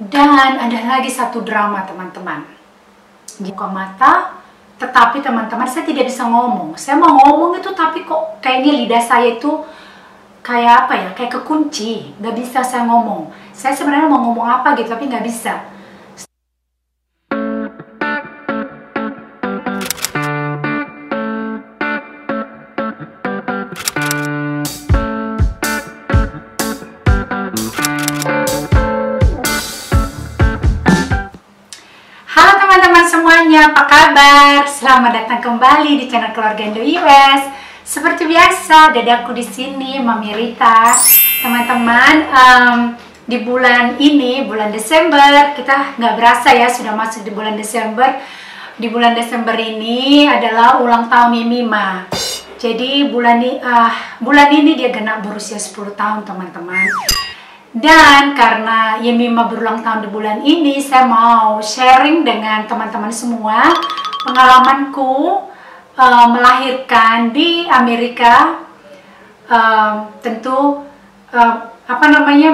Dan ada lagi satu drama teman-teman. Buka mata, tetapi teman-teman saya tidak bisa ngomong. Saya mau ngomong itu tapi kok kayaknya lidah saya itu kayak apa ya, kayak kekunci. Nggak bisa saya ngomong. Saya sebenarnya mau ngomong apa gitu tapi nggak bisa. Semuanya, apa kabar? Selamat datang kembali di channel Keluarga Indo US. Seperti biasa, dadaku di sini, Mami Rita. Teman-teman, di bulan ini, bulan Desember, kita nggak berasa ya sudah masuk di bulan Desember. Di bulan Desember ini adalah ulang tahun Mima. Jadi bulan ini dia genap berusia 10 tahun, teman-teman. Dan karena Yemima berulang tahun di bulan ini, saya mau sharing dengan teman-teman semua pengalamanku melahirkan di Amerika. Tentu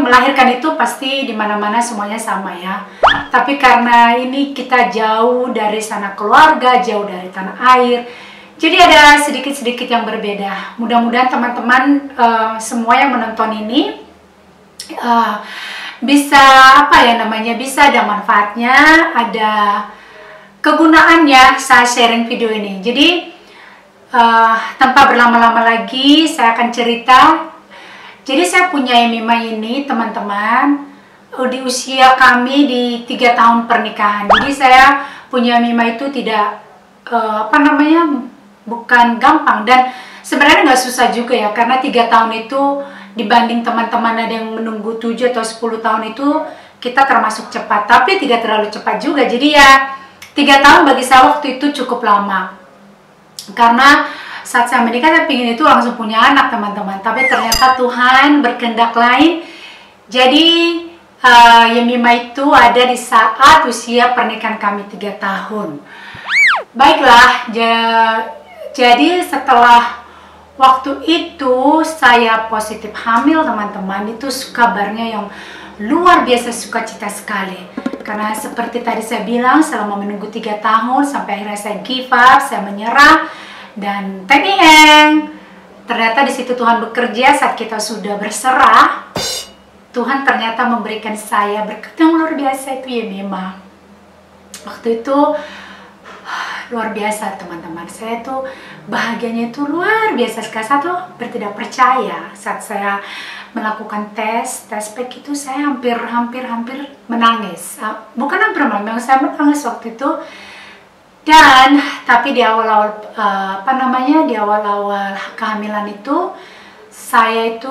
melahirkan itu pasti di mana-mana semuanya sama ya. Tapi karena ini kita jauh dari sana keluarga, jauh dari tanah air, jadi ada sedikit-sedikit yang berbeda. Mudah-mudahan teman-teman semua yang menonton ini bisa bisa ada manfaatnya, ada kegunaannya saat sharing video ini. Jadi tanpa berlama-lama lagi saya akan cerita. Jadi saya punya Yemima ini teman-teman di usia kami di 3 tahun pernikahan. Jadi saya punya Yemima itu tidak bukan gampang, dan sebenarnya nggak susah juga ya, karena 3 tahun itu dibanding teman-teman ada yang menunggu 7 atau 10 tahun itu kita termasuk cepat, tapi tidak terlalu cepat juga. Jadi ya 3 tahun bagi saya waktu itu cukup lama, karena saat saya menikah saya ingin itu langsung punya anak teman-teman, tapi ternyata Tuhan berkehendak lain. Jadi Yemima itu ada di saat usia pernikahan kami 3 tahun. Baiklah, jadi setelah waktu itu saya positif hamil teman-teman. Itu kabarnya yang luar biasa sukacita sekali. Karena seperti tadi saya bilang, selama menunggu 3 tahun sampai akhirnya saya give up, saya menyerah. Dan ternyata di situ Tuhan bekerja. Saat kita sudah berserah, Tuhan ternyata memberikan saya berkat yang luar biasa, itu Yemima. Waktu itu luar biasa teman-teman, saya tuh bahagianya itu luar biasa sekali. Saya tuh tidak percaya saat saya melakukan tes pack itu, saya hampir menangis. Bukan hampir menangis, saya menangis waktu itu. Dan tapi di awal-awal di awal-awal kehamilan itu saya itu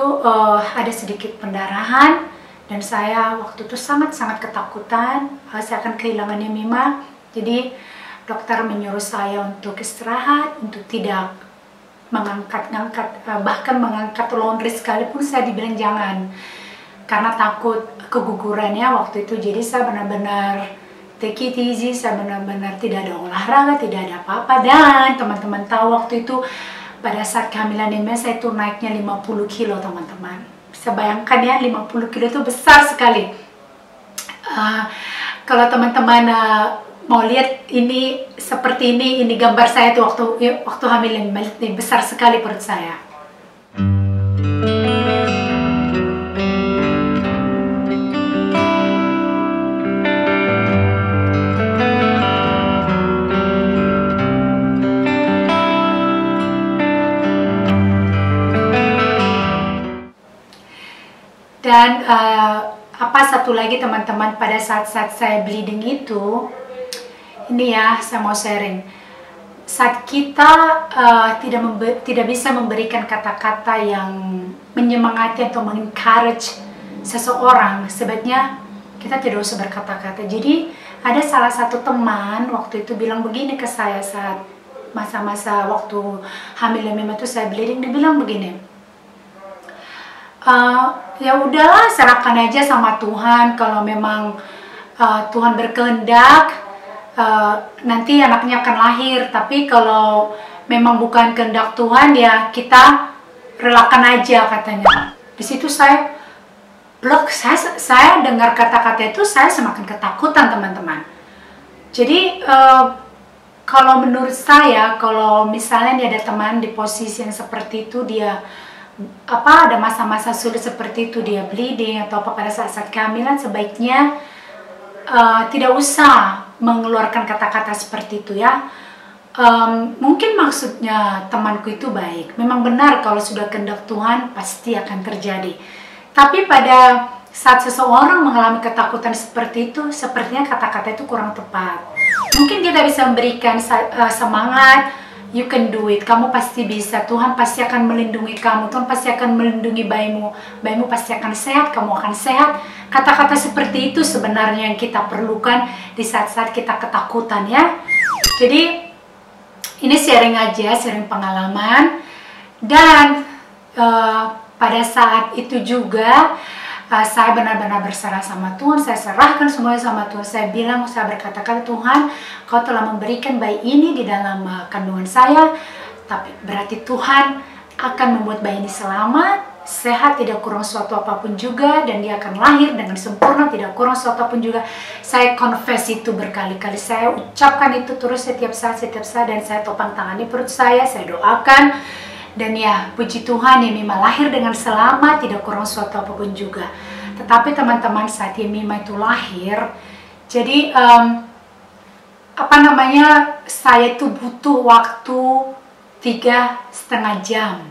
ada sedikit pendarahan, dan saya waktu itu sangat ketakutan saya akan kehilangan Yemima. Jadi dokter menyuruh saya untuk istirahat, untuk tidak mengangkat-ngangkat, bahkan mengangkat laundry sekalipun saya dibilang jangan, karena takut kegugurannya waktu itu. Jadi saya benar-benar take it easy, saya benar-benar tidak ada olahraga, tidak ada apa-apa. Dan teman-teman tahu waktu itu pada saat kehamilan ini saya itu naiknya 50 kilo teman-teman. Bisa bayangkan ya, 50 kilo itu besar sekali. Kalau teman-teman mau lihat ini seperti ini gambar saya tuh waktu hamil, ini besar sekali perut saya. Dan satu lagi teman-teman, pada saat saya bleeding itu, ini ya saya mau sharing. Saat kita tidak bisa memberikan kata-kata yang menyemangati atau mengencourage seseorang, sebaiknya kita tidak usah berkata-kata. Jadi ada salah satu teman waktu itu bilang begini ke saya saat masa-masa waktu hamil Yemima itu saya bleeding. Dia bilang begini, ya udahlah, serahkan aja sama Tuhan. Kalau memang Tuhan berkehendak, nanti anaknya akan lahir. Tapi kalau memang bukan kehendak Tuhan, ya kita relakan aja, katanya. Di situ saya blok. Saya dengar kata-kata itu saya semakin ketakutan teman-teman. Jadi kalau menurut saya, kalau misalnya ada teman di posisi yang seperti itu, dia ada masa-masa sulit seperti itu, dia bleeding atau apa pada saat kehamilan, sebaiknya tidak usah mengeluarkan kata-kata seperti itu ya. Mungkin maksudnya temanku itu baik, memang benar kalau sudah kehendak Tuhan pasti akan terjadi. Tapi pada saat seseorang mengalami ketakutan seperti itu, sepertinya kata-kata itu kurang tepat. Mungkin kita bisa memberikan semangat, you can do it, kamu pasti bisa, Tuhan pasti akan melindungi kamu, Tuhan pasti akan melindungi bayimu, bayimu pasti akan sehat, kamu akan sehat. Kata-kata seperti itu sebenarnya yang kita perlukan di saat-saat kita ketakutan ya. Jadi ini sharing aja, sharing pengalaman. Dan pada saat itu juga saya benar-benar berserah sama Tuhan, saya serahkan semuanya sama Tuhan. Saya bilang, saya berkata-kata, Tuhan, Kau telah memberikan bayi ini di dalam kandungan saya, tapi berarti Tuhan akan membuat bayi ini selamat, sehat, tidak kurang suatu apapun juga, dan dia akan lahir dengan sempurna, tidak kurang suatu apapun juga. Saya confess itu berkali-kali, saya ucapkan itu terus setiap saat, dan saya topang tangani perut saya doakan. Dan ya, puji Tuhan, Yemima lahir dengan selamat, tidak kurang suatu apapun juga. Tetapi teman-teman, saat Yemima itu lahir, jadi saya itu butuh waktu 3,5 jam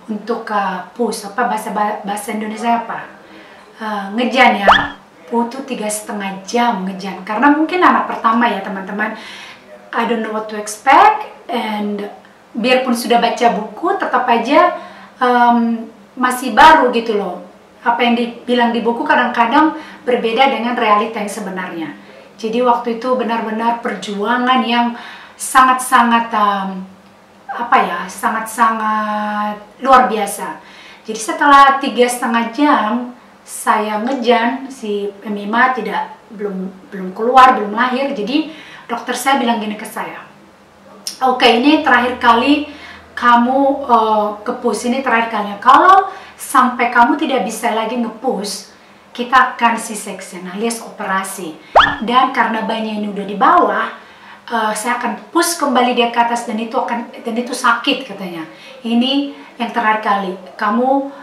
untuk push, bahasa Indonesia apa? Ngejan ya, butuh 3,5 jam ngejan. Karena mungkin anak pertama ya teman-teman, I don't know what to expect, and biarpun sudah baca buku, tetap aja masih baru gitu loh. Apa yang dibilang di buku kadang-kadang berbeda dengan realita yang sebenarnya. Jadi waktu itu benar-benar perjuangan yang sangat-sangat sangat-sangat luar biasa. Jadi setelah 3,5 jam saya ngejan, si Mima belum keluar, belum lahir. Jadi dokter saya bilang gini ke saya, oke, ini terakhir kali kamu nge-push, ini terakhir kalinya. Kalau sampai kamu tidak bisa lagi nge-push, kita akan C-section alias operasi. Dan karena bayinya ini udah di bawah, saya akan push kembali dia ke atas, dan itu sakit katanya. Ini yang terakhir kali. Kamu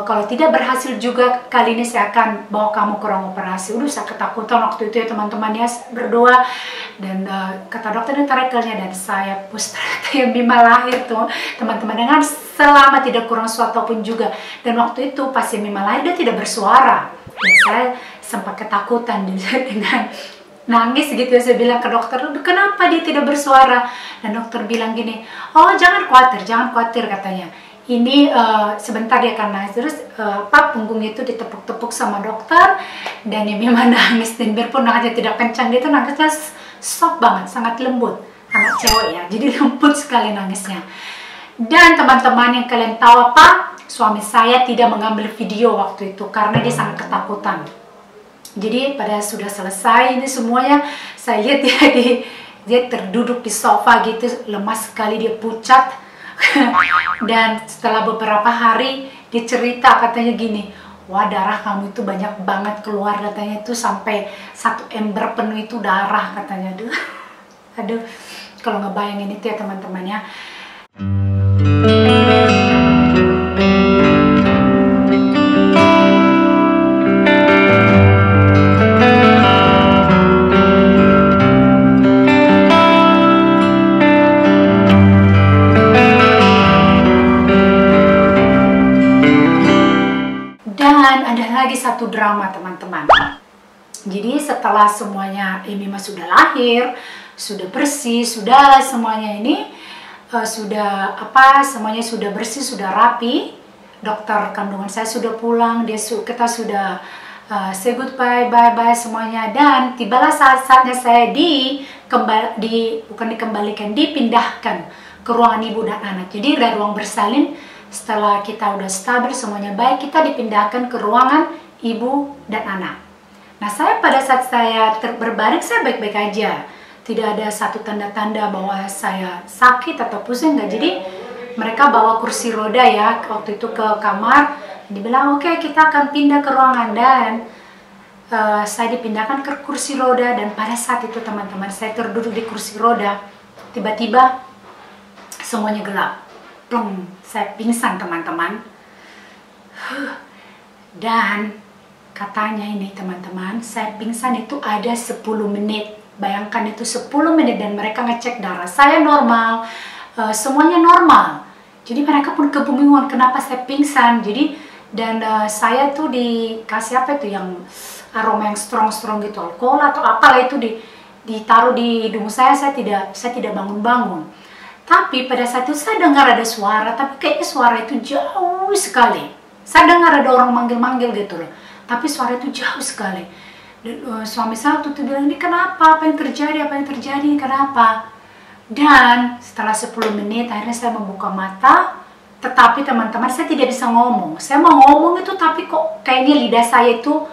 kalau tidak berhasil juga kali ini, saya akan bawa kamu ke ruang operasi. Udah, saya ketakutan waktu itu ya teman-teman ya, berdoa. Dan kata dokter ini terakhir kalinya, dan saya push ternyata yang Bima lahir tuh teman-teman dengan selama tidak kurang suatu pun juga. Dan waktu itu pas yang Bima lahir, dia tidak bersuara. Dan saya sempat ketakutan dengan nangis gitu ya. Saya bilang ke dokter, kenapa dia tidak bersuara? Dan dokter bilang gini, oh jangan khawatir katanya. Ini sebentar dia akan nangis. Terus punggungnya itu ditepuk-tepuk sama dokter, dan ya memang nangis. Dan biarpun nangisnya tidak kencang, dia tuh nangisnya soft banget, sangat lembut. Anak cewek ya, jadi lembut sekali nangisnya. Dan teman-teman yang kalian tahu apa? Suami saya tidak mengambil video waktu itu karena dia sangat ketakutan. Jadi pada sudah selesai ini semuanya, saya lihat dia terduduk di sofa gitu, lemas sekali, dia pucat. Dan setelah beberapa hari dia cerita, katanya gini, wah darah kamu itu banyak banget keluar, katanya itu sampai 1 ember penuh itu darah katanya. Aduh, kalau ngebayangin itu ya teman-teman ya. Dan ada lagi satu drama teman-teman. Jadi setelah semuanya Mima sudah lahir, sudah bersih, sudah semuanya ini semuanya sudah bersih, sudah rapi. Dokter kandungan saya sudah pulang, kita sudah say goodbye, bye semuanya. Dan tibalah saat-saatnya saya dipindahkan ke ruangan ibu dan anak. Jadi dari ruang bersalin, setelah kita udah stabil semuanya baik, kita dipindahkan ke ruangan ibu dan anak. Nah, saya pada saat saya berbaring, saya baik-baik aja, tidak ada satu tanda-tanda bahwa saya sakit atau pusing, enggak. Jadi mereka bawa kursi roda ya waktu itu ke kamar, Dibilang oke, kita akan pindah ke ruangan, dan saya dipindahkan ke kursi roda. Dan pada saat itu teman-teman, saya terduduk di kursi roda, tiba-tiba semuanya gelap. Plung, saya pingsan teman-teman. Dan katanya ini teman-teman, saya pingsan itu ada 10 menit. Bayangkan itu 10 menit, dan mereka ngecek darah saya normal, semuanya normal. Jadi mereka pun kebingungan kenapa saya pingsan. Dan saya tuh dikasih apa itu yang aroma yang strong gitu, alkohol atau apalah itu, ditaruh di hidung saya. Saya tidak bangun-bangun. Tapi pada saat itu saya dengar ada suara, tapi kayaknya suara itu jauh sekali. Saya dengar ada orang manggil-manggil gitu loh, tapi suara itu jauh sekali. Dan suami saya tuh bilang, ini kenapa? Apa yang terjadi? Kenapa? Dan setelah 10 menit akhirnya saya membuka mata. Tetapi teman-teman, saya tidak bisa ngomong. Saya mau ngomong itu, tapi kok kayaknya lidah saya itu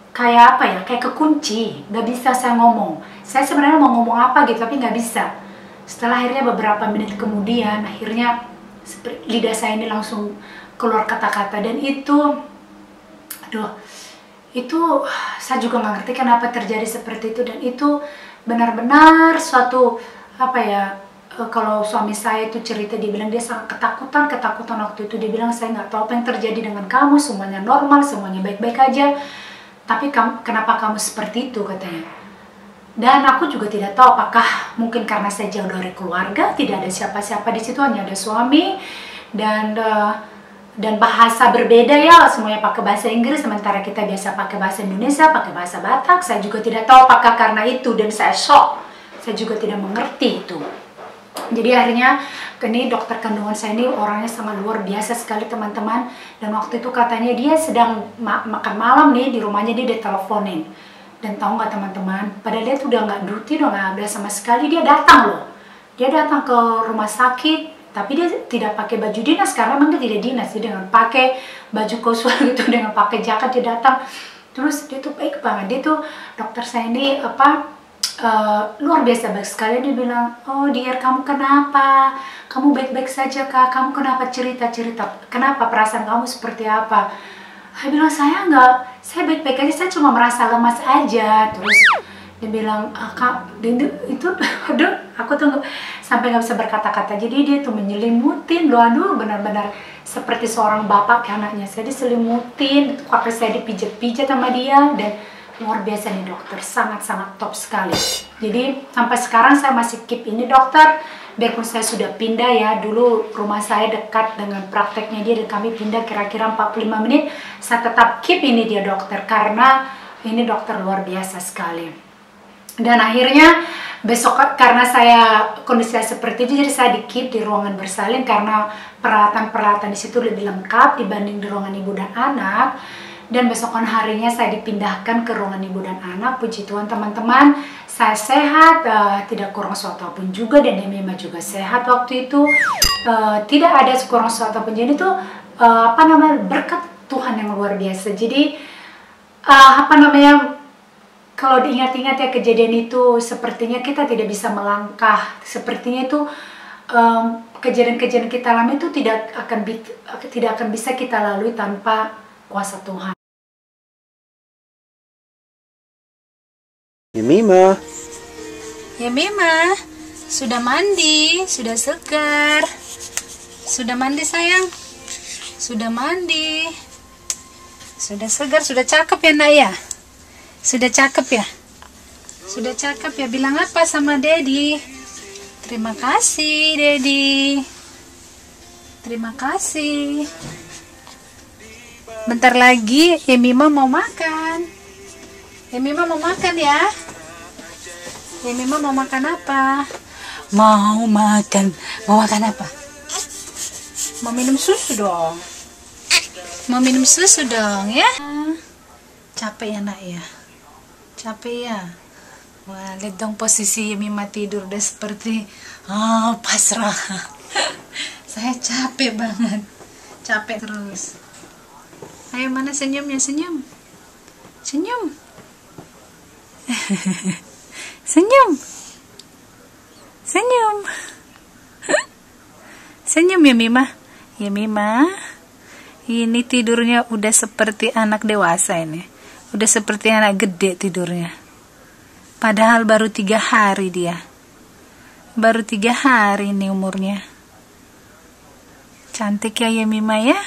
kayak apa ya, kayak kekunci. Gak bisa saya ngomong. Saya sebenarnya mau ngomong apa gitu, tapi gak bisa. Setelah akhirnya beberapa menit kemudian, akhirnya lidah saya ini langsung keluar kata-kata. Dan itu, aduh, itu saya juga gak ngerti kenapa terjadi seperti itu. Dan itu benar-benar suatu, apa ya, kalau suami saya itu cerita, dia bilang dia sangat ketakutan waktu itu. Dia bilang, saya nggak tahu apa yang terjadi dengan kamu, semuanya normal, semuanya baik-baik aja, tapi kenapa kamu seperti itu, katanya. Dan aku juga tidak tahu apakah mungkin karena saya jauh dari keluarga, tidak ada siapa-siapa di situ, hanya ada suami, dan bahasa berbeda ya, semuanya pakai bahasa Inggris, sementara kita biasa pakai bahasa Indonesia, pakai bahasa Batak. Saya juga tidak tahu apakah karena itu, dan saya shock, saya juga tidak mengerti itu. Jadi akhirnya ini dokter kandungan saya ini orangnya sangat luar biasa sekali teman-teman. Dan waktu itu katanya dia sedang makan malam nih di rumahnya, dia diteleponin. Dan tahu nggak teman-teman, padahal dia tuh udah nggak duty, udah nggak ada sama sekali, dia datang loh. Dia datang ke rumah sakit, tapi dia tidak pakai baju dinas karena memang dia tidak dinas. Dia dengan pakai baju kasual gitu, dengan pakai jaket dia datang. Terus dia tuh baik banget, dia tuh dokter saya ini luar biasa baik sekali. Dia bilang, oh dear, kamu kenapa? Kamu baik-baik saja kak? Kamu kenapa? Cerita. Kenapa? Perasaan kamu seperti apa? Saya bilang, saya baik-baik aja, saya cuma merasa lemas aja. Terus dia bilang, kak, itu, aduh, aku tuh sampai nggak bisa berkata-kata. Jadi dia tuh menyelimutin, aduh, benar-benar seperti seorang bapak ke anaknya. Saya diselimutin, sampai saya dipijat-pijat sama dia. Dan luar biasa nih dokter, sangat-sangat top sekali. Jadi sampai sekarang saya masih keep ini dokter, biarpun saya sudah pindah ya. Dulu rumah saya dekat dengan prakteknya dia, dan kami pindah kira-kira 45 menit. Saya tetap keep ini dia dokter, karena ini dokter luar biasa sekali. Dan akhirnya besok, karena saya kondisi seperti itu, jadi saya di keep di ruangan bersalin, karena peralatan-peralatan di situ lebih lengkap dibanding di ruangan ibu dan anak. Dan besokan harinya saya dipindahkan ke ruangan ibu dan anak. Puji Tuhan teman-teman, saya sehat, tidak kurang suatu apapun juga, dan Mima juga sehat waktu itu, tidak ada kurang suatu apapun. Jadi itu berkat Tuhan yang luar biasa. Jadi kalau diingat-ingat ya kejadian itu, sepertinya kita tidak bisa melangkah. Sepertinya itu kejadian-kejadian kita alami itu tidak akan bisa kita lalui tanpa kuasa Tuhan. Mima, sudah mandi, sudah segar, sudah mandi sayang, sudah mandi, sudah segar, sudah cakep ya nak ya, sudah cakep ya, bilang apa sama Daddy? Terima kasih Daddy, terima kasih. Bentar lagi Mima mau makan. Mima mau makan ya. Mima mau makan apa? Mau makan apa? Mau minum susu dong. Ya. Capek ya nak ya. Wah, lihat dong posisi Mima tidur udah seperti pasrah. Saya capek banget. Capek terus. Ayo, mana senyumnya? Senyum. Senyum ya Mima. Ini tidurnya udah seperti anak dewasa ini. Udah seperti anak gede tidurnya. Padahal baru 3 hari dia. Baru 3 hari ini umurnya. Cantik ya Yemima ya.